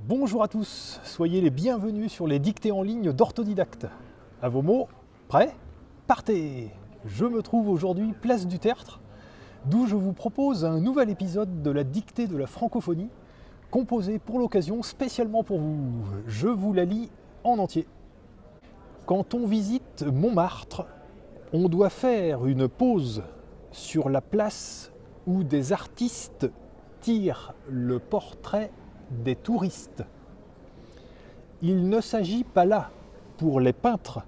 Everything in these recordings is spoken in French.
Bonjour à tous, soyez les bienvenus sur les dictées en ligne d'Orthodidacte. À vos mots, prêts? Partez! Je me trouve aujourd'hui place du Tertre, d'où je vous propose un nouvel épisode de la dictée de la francophonie, composé pour l'occasion spécialement pour vous. Je vous la lis en entier. Quand on visite Montmartre, on doit faire une pause sur la place où des artistes tirent le portrait des touristes. Il ne s'agit pas là, pour les peintres,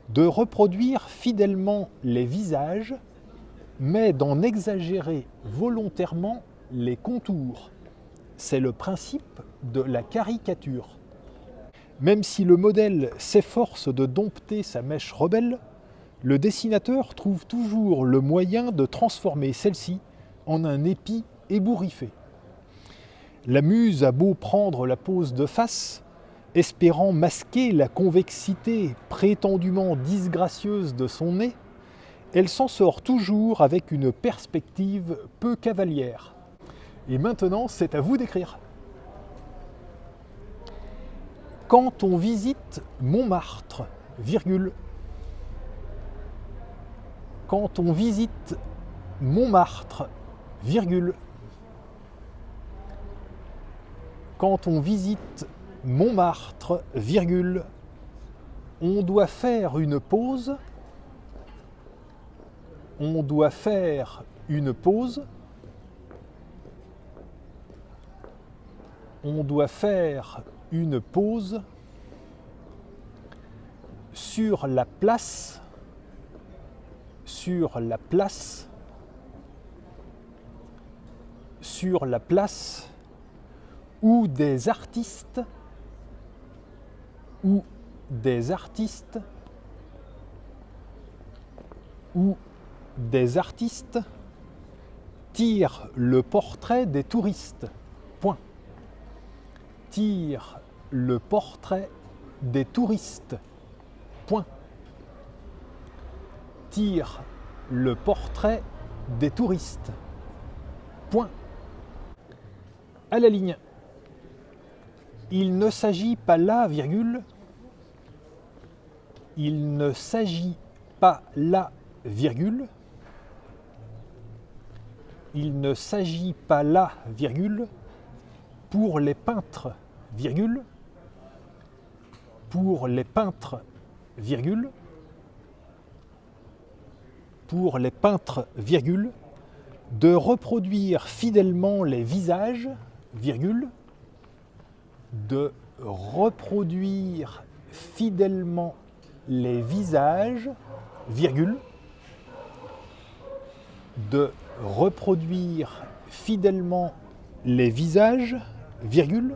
de reproduire fidèlement les visages, mais d'en exagérer volontairement les contours. C'est le principe de la caricature. Même si le modèle s'efforce de dompter sa mèche rebelle, le dessinateur trouve toujours le moyen de transformer celle-ci en un épi ébouriffé. La muse a beau prendre la pose de face, espérant masquer la convexité prétendument disgracieuse de son nez, elle s'en sort toujours avec une perspective peu cavalière. Et maintenant, c'est à vous d'écrire. Quand on visite Montmartre, virgule. Quand on visite Montmartre, virgule. Quand on visite Montmartre, virgule, on doit faire une pause. On doit faire une pause. On doit faire une pause sur la place. Sur la place. Sur la place où des artistes ou des artistes tirent le portrait des touristes. Point. Tirent le portrait des touristes. Point. Tirent le portrait des touristes. Point. À la ligne. Il ne s'agit pas là, virgule. Il ne s'agit pas là, virgule. Il ne s'agit pas là, virgule, pour les peintres, virgule. Pour les peintres, virgule. Pour les peintres, virgule, de reproduire fidèlement les visages, virgule, de reproduire fidèlement les visages, virgule, de reproduire fidèlement les visages, virgule,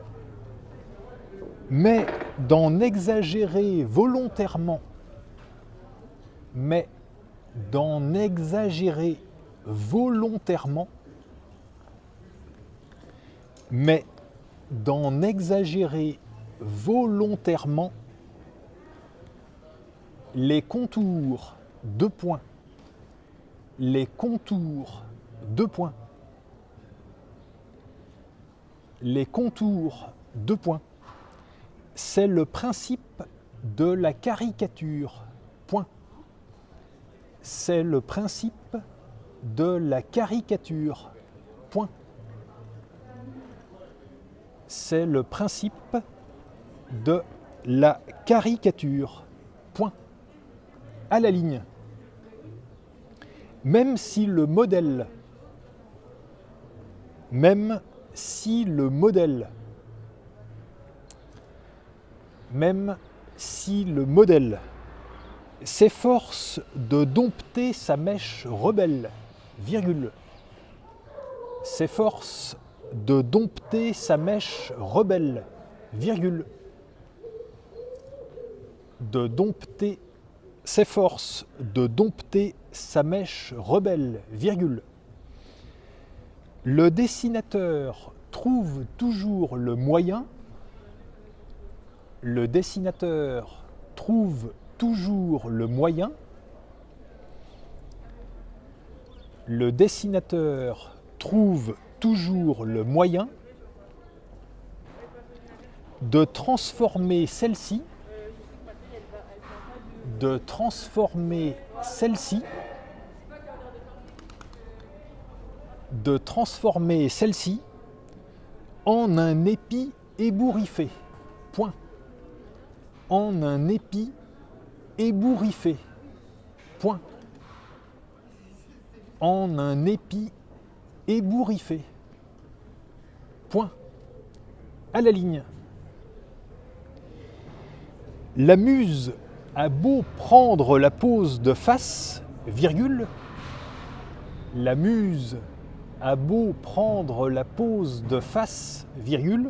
mais d'en exagérer volontairement, mais d'en exagérer volontairement, mais d'en exagérer volontairement les contours, deux points, les contours, deux points, les contours, deux points, c'est le principe de la caricature, point. C'est le principe de la caricature, point. C'est le principe de la caricature. Point. À la ligne. Même si le modèle, même si le modèle, même si le modèle s'efforce de dompter sa mèche rebelle, virgule, s'efforce de dompter sa mèche rebelle, virgule, de dompter, s'efforce de dompter sa mèche rebelle, virgule. Le dessinateur trouve toujours le moyen, le dessinateur trouve toujours le moyen, le dessinateur trouve toujours le moyen de transformer celle-ci en un épi ébouriffé. Point. En un épi ébouriffé. Point. En un épi ébouriffé. Point. À la ligne. La muse a beau prendre la pose de face, virgule. La muse a beau prendre la pose de face, virgule.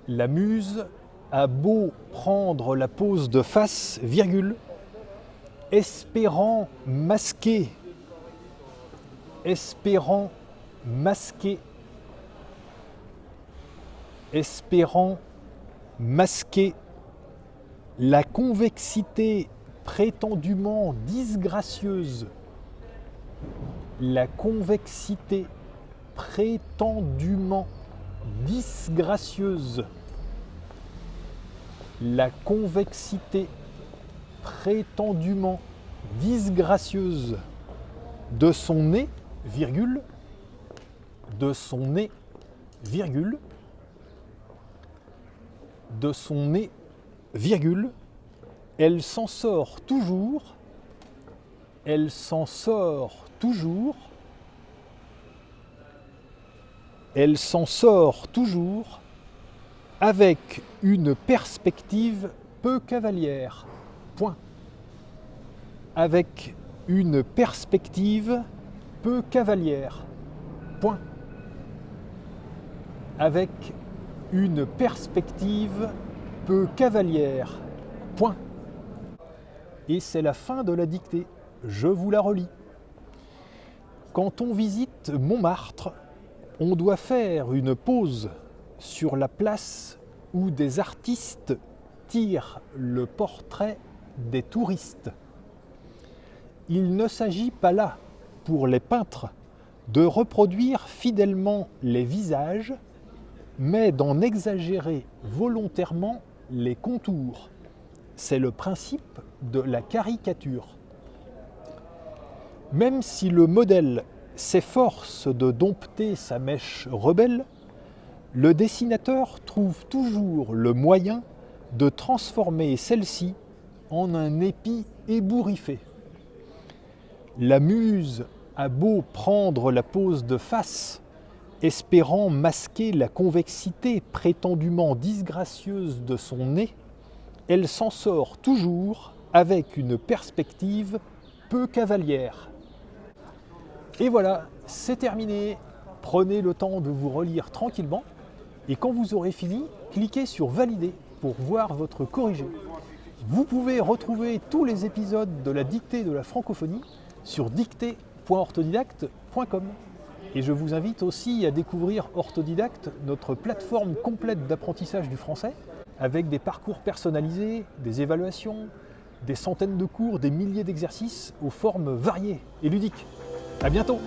La muse a beau prendre la pose de face, virgule, espérant masquer la convexité prétendument disgracieuse, la convexité prétendument disgracieuse, la convexité prétendument disgracieuse de son nez, virgule, de son nez, virgule, de son nez, virgule, elle s'en sort toujours, elle s'en sort toujours, elle s'en sort toujours avec une perspective peu cavalière. Point. Avec une perspective peu cavalière. Point. Avec une perspective peu cavalière. Point. Et c'est la fin de la dictée. Je vous la relis. Quand on visite Montmartre, on doit faire une pause sur la place où des artistes tirent le portrait des touristes. Il ne s'agit pas là, pour les peintres, de reproduire fidèlement les visages, mais d'en exagérer volontairement les contours. C'est le principe de la caricature. Même si le modèle s'efforce de dompter sa mèche rebelle, le dessinateur trouve toujours le moyen de transformer celle-ci en un épi ébouriffé. La muse a beau prendre la pose de face, espérant masquer la convexité prétendument disgracieuse de son nez, elle s'en sort toujours avec une perspective peu cavalière. Et voilà, c'est terminé. Prenez le temps de vous relire tranquillement et quand vous aurez fini, cliquez sur Valider pour voir votre corrigé. Vous pouvez retrouver tous les épisodes de la dictée de la francophonie sur dictée.orthodidacte.com. Et je vous invite aussi à découvrir Orthodidacte, notre plateforme complète d'apprentissage du français, avec des parcours personnalisés, des évaluations, des centaines de cours, des milliers d'exercices aux formes variées et ludiques. À bientôt!